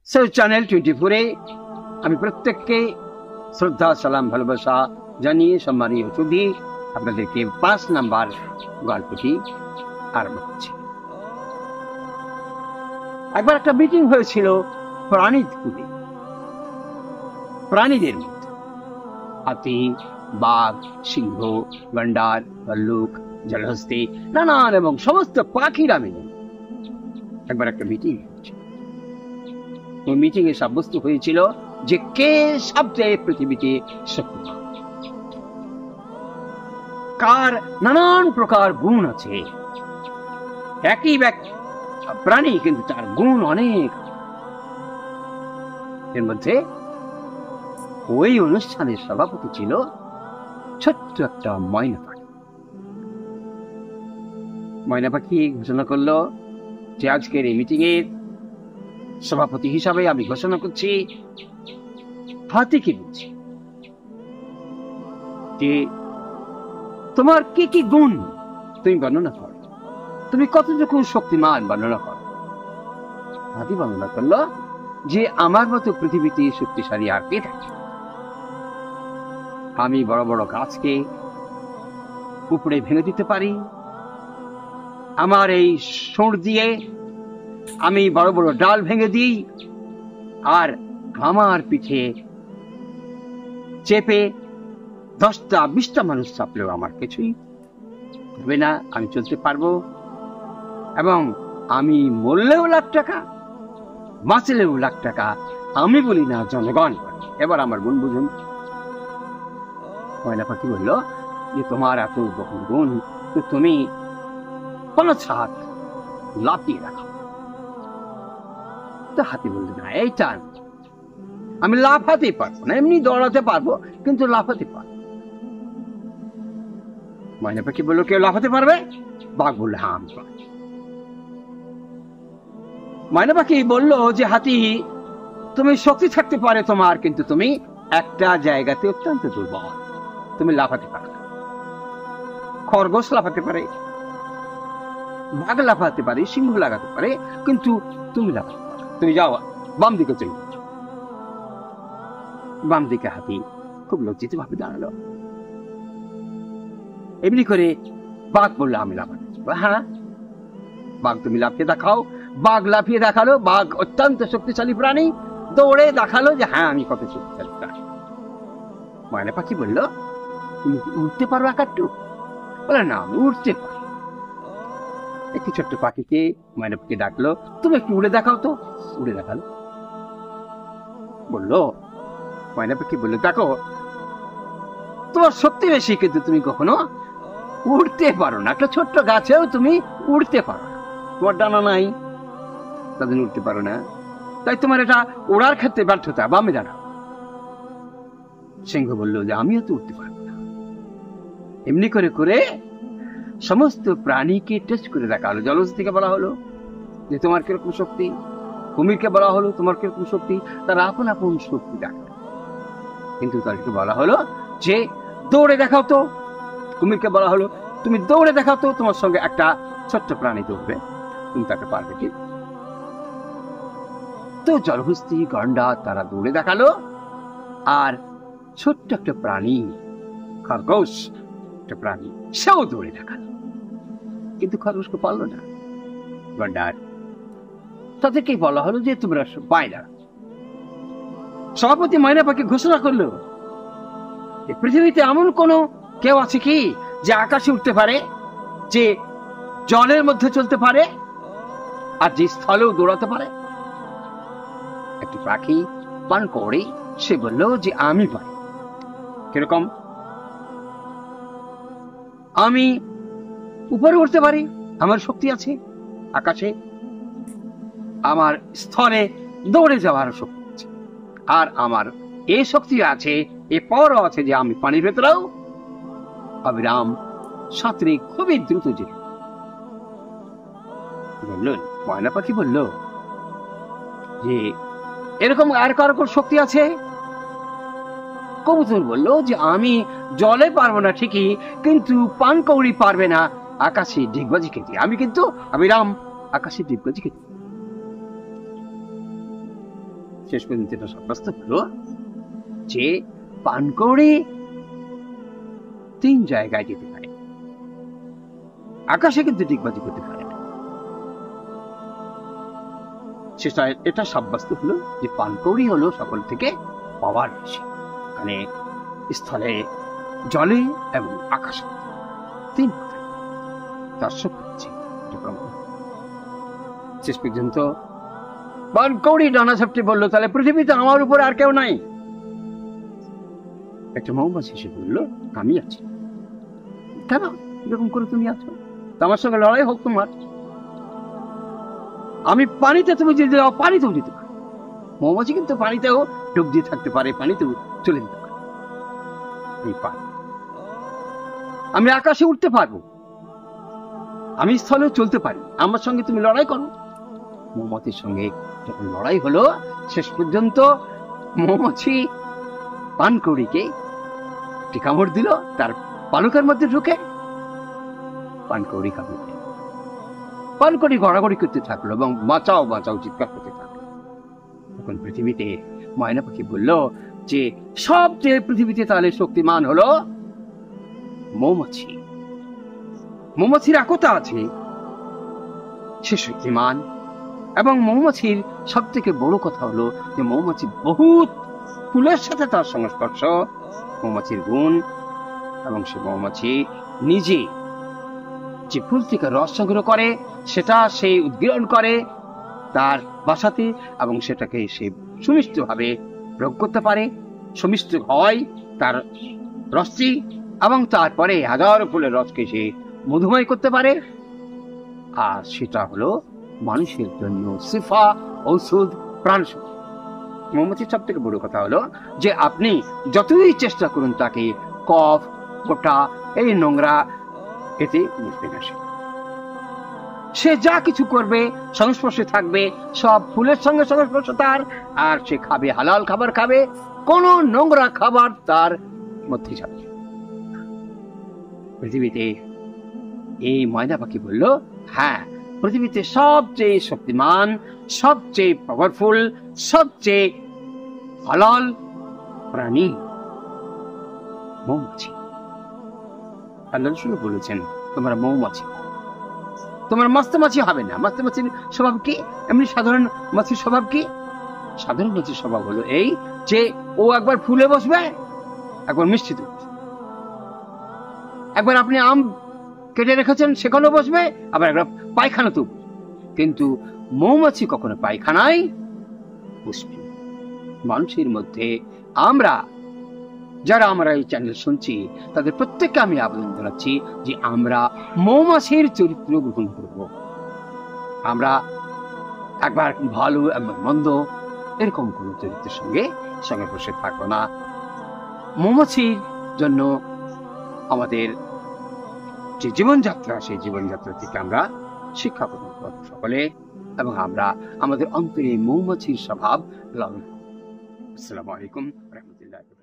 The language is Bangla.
চ্যানেল 24-এ আমি প্রত্যেককে শ্রদ্ধা, সালাম, ভালোবাসা জানিয়ে সম্মানীয় অতিথি আপনাদেরকে 5 নাম্বার গল্পটি আরম্ভ করছি। একবার একটা মিটিং হয়েছিল প্রাণীকুলে, প্রাণীদের মধ্যে হাতি, বাঘ, সিংহ, গন্ডার, ভাল্লুক, জলহস্তি, নানান এবং সমস্ত পাখিরা মিলে একবার একটা মিটিং হয়েছিল। ওই মিটিং এ সাব্যস্ত হয়েছিল যে কে সবচেয়ে পৃথিবীতে শক্তিমান, কার নানান প্রকার গুণ আছে। একই প্রাণী কিন্তু তার গুণ অনেক। এর মধ্যে ওই অনুষ্ঠানের সভাপতি ছিল ছোট্ট একটা ময়না পাখি। ময়না পাখি ঘোষণা করলো যে আজকের এই মিটিং এর সভাপতি হিসাবে আমি ঘোষণা করছি হাতিকে। বলছি যে তোমার কি কি গুণ তুমি বর্ণনা করো, তুমি কতটুকু শক্তিমান বর্ণনা করো। হাতি বর্ণনা করলো যে আমার মতো পৃথিবীতে শক্তিশালী আর কে থাকে। আমি বড় বড় গাছকে উপড়ে ভেঙে দিতে পারি, আমার এই সুঁড় দিয়ে আমি বড় বড় ডাল ভেঙে দিই, আর আমার পিঠে চেপে 10টা 20টা মানুষ চাপলেও আমার কিছুই হবে না, আমি চলতে পারবো। এবং আমি মরলেও লাখ টাকা, বাঁচলেও লাখ টাকা, আমি বলি না, জনগণ বলে। এবার আমার গুণ বুঝুন। ময়না পাখি বলল যে তোমার এত গুণ, তো তুমি 5 হাত লাফিয়ে রাখো। তো হাতি বলল না, এইটা আমি লাফাতে পারবো না, এমনি দৌড়াতে পারবো কিন্তু লাফাতে পারবো। ময়না পাখি বললো কেউ লাফাতে পারবে? বাঘ বললো হ্যাঁ আমি পারবো। ময়না পাখি বললো যে হাতি তুমি শক্তি থাকতে পারে তোমার, কিন্তু তুমি একটা জায়গাতে অত্যন্ত দুর্বল, তুমি লাফাতে পারো না। খরগোশ লাফাতে পারে, বাঘ লাফাতে পারে, সিংহ লাগাতে পারে, কিন্তু তুমি লাফাতে পারো। তুমি যাও বাম দিকে চলে। বাম দিকে হাতি খুব লজ্জিত ভাবে দাঁড়ালো। এমনি করে বাঘ বললো আমি লাফাতে পারবো। হ্যাঁ বাঘ তুমি লাফিয়ে দেখাও। বাঘ লাফিয়ে দেখালো। বাঘ অত্যন্ত শক্তিশালী প্রাণী, দৌড়ে দেখালো যে হ্যাঁ আমি কত শক্তিশালী প্রাণী। ময়না পাখি বলল তুমি উঠতে পারো একাট্টু? বলে না আমি উঠতে পারি। একটি ছোট্ট পাখিকে ময়না পাখি ডাকলো, তুমি একটু উড়ে দেখাও তো। উড়ে দেখালো। বললো ময়না পাখি বললো দেখো তোমার শক্তি বেশি, কিন্তু তুমি কখনো উড়তে পারো না। একটা ছোট্ট গাছেও তুমি উড়তে পারো না, তোমার ডানা নাই, তাদের উঠতে পারো না, তাই তোমার এটা ওড়ার ক্ষেত্রে ব্যর্থতা, বামে দাঁড়াও। সিংহ বললো যে আমিও তো উঠতে পারবো না। এমনি করে করে সমস্ত প্রাণীকে টেস্ট করে দেখা হলো। জলহস্তিকে বলা হলো যে তোমার কিরকম শক্তি, কুমিরকে বলা হলো তোমার কিরকম শক্তি, তার আপন আপন শক্তি দেখা। কিন্তু তাদেরকে বলা হলো যে দৌড়ে দেখাও তো। কুমিরকে বলা হলো তুমি দৌড়ে দেখাও তো, তোমার সঙ্গে একটা ছোট্ট প্রাণী দৌড়বে, তুমি তাকে পারবে কি? তো জলহস্তি, গন্ডার তারা দৌড়ে দেখালো, আর ছোট্ট একটা প্রাণী খরগোশ, একটা প্রাণী, সেও দৌড়ে দেখালো, কিন্তু খরগোশকে পারলো না। গন্ডার তাদেরকে বলা হলো যে তোমরা বাইরে। সভাপতি ময়না পাখি ঘোষণা করলো পৃথিবীতে এমন কোন কেউ আছে কি যে আকাশে উঠতে পারে, যে জলের মধ্যে চলতে পারে, আর যে স্থলেও দৌড়াতে পারে? একটি পাখি পানকৌড়ি সে বলল যে আমি পারি। কিরকম? আমি উপরে উঠতে পারি, আমার শক্তি আছে আকাশে, আমার স্থলে দৌড়ে যাওয়ার শক্তি আছে, আর আমার এই শক্তি আছে, এ পাওয়ারও আছে যে আমি পানির ভেতরেও অবিরাম সাঁতরে খুবই দ্রুত যেতে। বললেন ময়না পাখি বলল যে এরকম আর কারো শক্তি আছে? কবুতর বলল যে আমি জলে পারবো না ঠিকই, কিন্তু পানকৌড়ি পারবে না আকাশে ডিগবাজি খেতে, আমি কিন্তু অবিরাম আকাশে ডিগবাজি খেতে। শেষ পর্যন্ত এটা সাব্যস্ত হলো যে পানকৌড়ি 3 জায়গায় যেতে পারে, আকাশে কিন্তু ডিগবাজি করতে পারে না। সেটা এটা সাব্যস্ত হলো যে পানকৌড়ি হলো সকল থেকে পাওয়ার বেশি, মানে স্থলে, জলে এবং আকাশে 3 তার শক্তি। শেষ পর্যন্ত পানকৌড়ি ডানা ঝাপটে বললো, তাহলে পৃথিবীতে আমার উপর আর কেউ নাই। একটা মৌমাছি এসে বললো, আমি আছি। কেন এরকম করে তুমি আছো? আমার সঙ্গে লড়াই হোক তোমার, আমি পানিতে, তুমি যদি যাও পানিতেও যেতে পারো। মৌমাছি কিন্তু পানিতেও ডুব দিয়ে থাকতে পারে, পানিতেও চলে যেতে পারে। এই পানি, আমি আকাশে উঠতে পারবো, আমি স্থলে চলতে পারি, আমার সঙ্গে তুমি লড়াই করো। মৌমাছির সঙ্গে যখন লড়াই হলো, শেষ পর্যন্ত মৌমাছি পানকৌড়িকে একটি কামড় দিল, তার পালকের মধ্যে ঢুকে পানকৌড়ি কামড় দিল। পানকৌড়ি গড়াগড়ি করতে থাকলো এবং বাঁচাও বাঁচাও চিৎকার করতে থাকলো। তখন পৃথিবীতে ময়না পাখি বলল যে সবচেয়ে পৃথিবীতে তাহলে শক্তিমান হলো মৌমাছি। মৌমাছির একতা আছে, সে শক্তিমান। এবং মৌমাছির সব থেকে বড় কথা হলো যে মৌমাছি বহুত ফুলের সাথে তার সংস্পর্শ, মৌমাছির গুণ। এবং সে মৌমাছি নিজে যে ফুল থেকে রস সংগ্রহ করে সেটা সে উদ্গীরণ করে তার বাসাতে, এবং সেটাকে সে সুমিষ্ট ভাবে প্রয়োগ করতে পারে। সুমিষ্ট হয় তার রসটি, এবং তারপরে 1000 ফুলের রসকে সে মধুময় করতে পারে। আর সেটা হলো মানুষের জন্য শিফা, ঔষধ, প্রাণ শক্তি। মৌমাছির সব থেকে বড় কথা হলো যে আপনি যতই চেষ্টা করুন তাকে কফ, কোটা, এই নোংরা এতে বুঝবে না। সে যা কিছু করবে, সংস্পর্শে থাকবে, সব ফুলের সঙ্গে সংস্পর্শ তার। আর সে খাবে হালাল খাবার, খাবে, কোন নোংরা খাবার তার মধ্যে যাবে। পৃথিবীতে এই ময়না পাখি বলল, হ্যাঁ, পৃথিবীতে সবচেয়ে শক্তিমান, সবচেয়ে পাওয়ারফুল, সবচেয়ে হালাল প্রাণী মৌমাছি। আল্লাহ রাসূল বলেছেন, তোমরা মৌমাছি, তোমার মাস্ত মাছি হবে না। মাস্ত মাছির স্বভাব কি? এমনি সাধারণ মাছির স্বভাব কি? সাধারণ মাছির স্বভাব হলো এই যে ও একবার ফুলে বসবে, একবার মিষ্টিতে বসবে, একবার আপনি আম কেটে রেখেছেন সেখানেও বসবে, আবার একবার পায়খানাতেও বসবে। কিন্তু মৌমাছি কখনো পায়খানায় বসবে। মানুষের মধ্যে আমরা যারা আমরা এই চ্যানেল শুনছি তাদের প্রত্যেককে আমি আবেদন জানাচ্ছি যে আমরা মৌমাছির চরিত্র গ্রহণ করব। আমরা একবার ভালো একবার মন্দ এরকম কোন চরিত্রের সঙ্গে বসে থাকবো না। মৌমাছির জন্য আমাদের যে জীবনযাত্রা, সেই জীবনযাত্রা থেকে আমরা শিক্ষা গ্রহণ করব সকলে, এবং আমরা আমাদের অন্তরে মৌমাছির স্বভাব লালন করব। আসসালামু আলাইকুম ওয়া রাহমাতুল্লাহি।